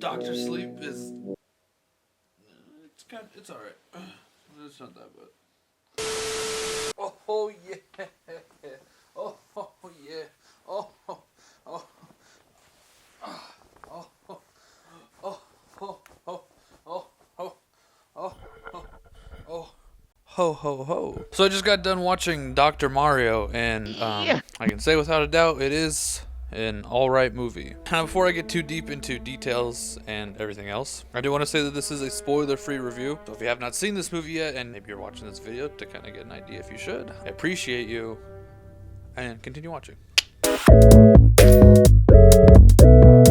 Doctor Sleep is... It's alright. It's not that bad. Oh yeah. Oh yeah. Oh. Oh. Oh. Oh. Oh. Oh. Oh. Oh. Oh. Oh. Ho ho ho. So I just got done watching Dr. Mario, and I can say without a doubt it is an alright movie. Now, before I get too deep into details and everything else, I do want to say that this is a spoiler-free review. So if you have not seen this movie yet, and maybe you're watching this video to kind of get an idea if you should, I appreciate you, and continue watching.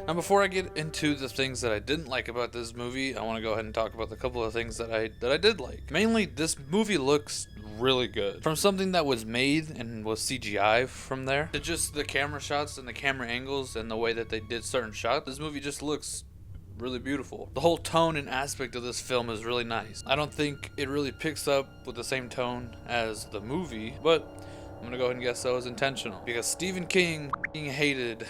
Now, before I get into the things that I didn't like about this movie, I want to go ahead and talk about the couple of things that I did like. Mainly, this movie looks really good. From something that was made and was CGI from there, to just the camera shots and the camera angles and the way that they did certain shots, this movie just looks really beautiful. The whole tone and aspect of this film is really nice. I don't think it really picks up with the same tone as the movie, but I'm gonna go ahead and guess that was intentional, because Stephen King hated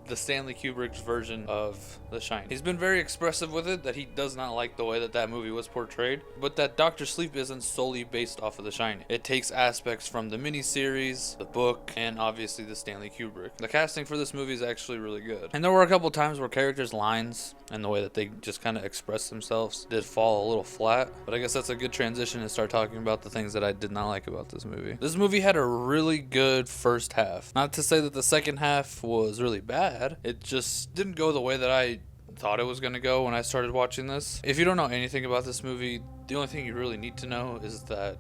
the Stanley Kubrick's version of The Shining. He's been very expressive with it that he does not like the way that that movie was portrayed, but that Dr. Sleep isn't solely based off of The Shining. It takes aspects from the miniseries, the book, and obviously the Stanley Kubrick. The casting for this movie is actually really good. And there were a couple times where characters' lines and the way that they just kind of express themselves did fall a little flat, but I guess that's a good transition to start talking about the things that I did not like about this movie. This movie had a really good first half. Not to say that the second half was really bad. It just didn't go the way that I thought it was going to go when I started watching this. If you don't know anything about this movie, the only thing you really need to know is that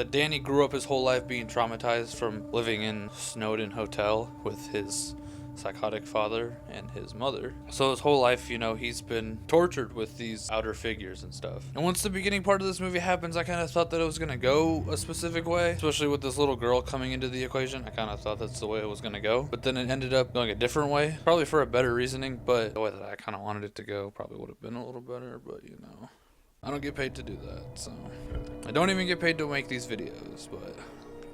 Danny grew up his whole life being traumatized from living in Snowden Hotel with his psychotic father and his mother. So his whole life, you know, he's been tortured with these outer figures and stuff. And once the beginning part of this movie happens, I kind of thought that it was going to go a specific way, especially with this little girl coming into the equation. I kind of thought that's the way it was going to go, but then it ended up going a different way, probably for a better reasoning, but the way that I kind of wanted it to go probably would have been a little better, but you know, I don't get paid to do that, so I don't even get paid to make these videos, but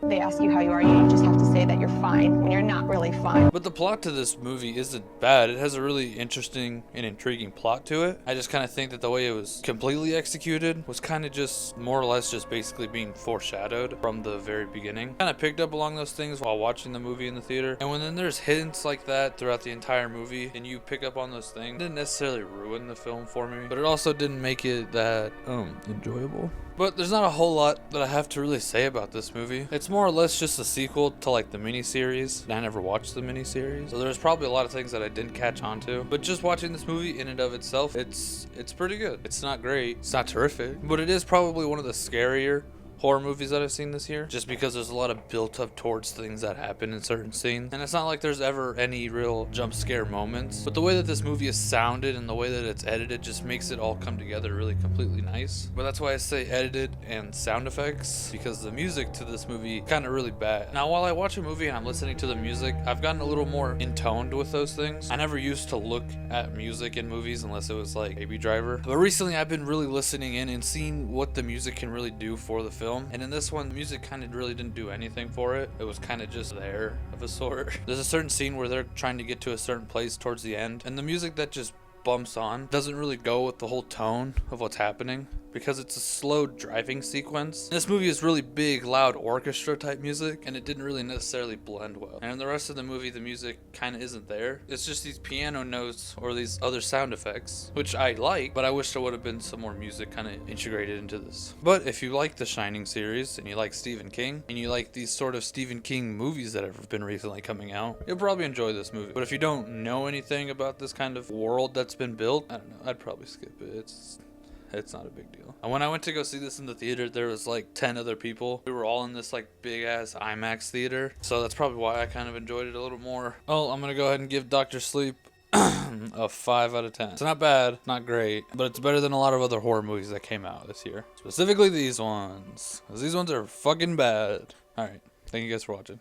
they ask you how you are, you just have to say that you're fine when you're not really fine. But the plot to this movie isn't bad. It has a really interesting and intriguing plot to it. I just kind of think that the way it was completely executed was kind of just more or less just basically being foreshadowed from the very beginning. Kind of picked up along those things while watching the movie in the theater. And when then there's hints like that throughout the entire movie and you pick up on those things, it didn't necessarily ruin the film for me, but it also didn't make it that enjoyable. But there's not a whole lot that I have to really say about this movie. It's more or less just a sequel to like the miniseries. I never watched the miniseries, so there's probably a lot of things that I didn't catch on to. But just watching this movie in and of itself, it's pretty good. It's not great, it's not terrific, but it is probably one of the scarier horror movies that I've seen this year, just because there's a lot of built up towards things that happen in certain scenes, and it's not like there's ever any real jump scare moments, but the way that this movie is sounded and the way that it's edited just makes it all come together really completely nice. But that's why I say edited and sound effects, because the music to this movie kind of really bad. Now, while I watch a movie and I'm listening to the music, I've gotten a little more intoned with those things. I never used to look at music in movies unless it was like Baby Driver, but recently I've been really listening in and seeing what the music can really do for the film. And in this one, the music kind of really didn't do anything for it. It was kind of just there of a sort. There's a certain scene where they're trying to get to a certain place towards the end, and the music that just bumps on doesn't really go with the whole tone of what's happening, because it's a slow driving sequence. This movie is really big, loud orchestra type music, and it didn't really necessarily blend well. And in the rest of the movie, the music kind of isn't there. It's just these piano notes or these other sound effects, which I like, but I wish there would have been some more music kind of integrated into this. But if you like the Shining series, and you like Stephen King, and you like these sort of Stephen King movies that have been recently coming out, you'll probably enjoy this movie. But if you don't know anything about this kind of world that's been built, I don't know, I'd probably skip it. It's not a big deal. And when I went to go see this in the theater, there was like 10 other people. We were all in this like big ass IMAX theater, so that's probably why I kind of enjoyed it a little more. Well, I'm gonna go ahead and give Dr. Sleep a 5 out of 10. It's not bad, not great, but it's better than a lot of other horror movies that came out this year. Specifically these ones, because these ones are fucking bad. Alright, thank you guys for watching.